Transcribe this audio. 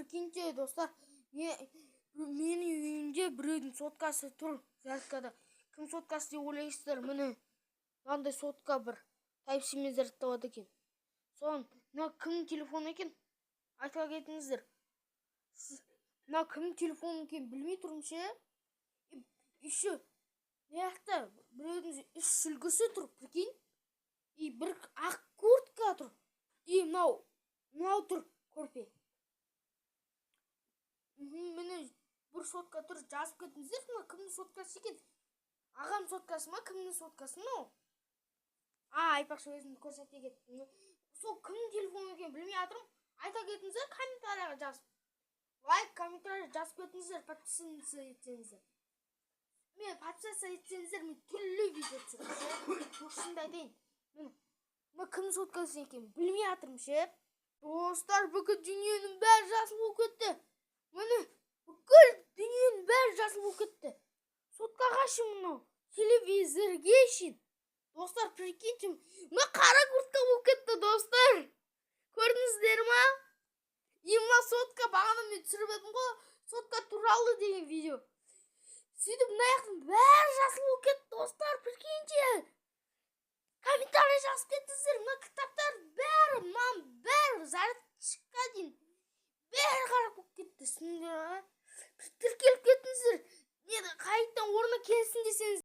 прикиньте, достар, менің үйімде біреудің соткасы тұр зарядкада. Кім соткасы деп ойлайсыздар? Міне, мынандай сотка бір Type-C-мен зарядталады екен. Соны, мына кімнің телефоны екен? Айтып кетіңіздер. Мына кімнің телефоны екен білмей тұрмын ше. Еще мына біреудің үш сүлгісі тұр, прикинь. И бір ақ куртка тұр. И мынау тұр, көрпе. Міне бір сотка тұр, жазып кетіңіздер, мына кімнің соткасы екен? Ағам соткасы ма, кімнің соткасы мынау? Айтпақшы, өзімді көрсете кеттім. Сол кімнің телефоны екен білмей жатырмын. Айта кетіңіздер, комментарияға жазып. Лайк, комментария жазып кетіңіздер, подписаться етсеңіздер. Мен подписаться етсеңіздер, мен түрлі видео түсіремін. Шынымды айтайын. Мына кімнің соткасы екен білмей жатырмын ше. Достар, бүкіл дүниенің бәрі жасыл болып кетті. Міне, бүкіл дүниенің бәрі жасыл болып кетті. Соткаға шын мынау, телевизорге шын. Достар, прикиньте, мына қара куртка болып кетті, достар. Көрдіңіздер ма? И мына сотка бағана мен түсіріп едім ғой, сотка туралы деген видео. Сөйтіп мына жақтың бәрі жасыл болып кетті, достар, прикиньте. Комментарий жазып кетіңіздер, мына кітаптар бәрі, мынаның бәрі зарядчикқа дейін бәрі қара болып кетті. Тіркеліп кетіңіздер. Қайттан орнына келсін десеңіз.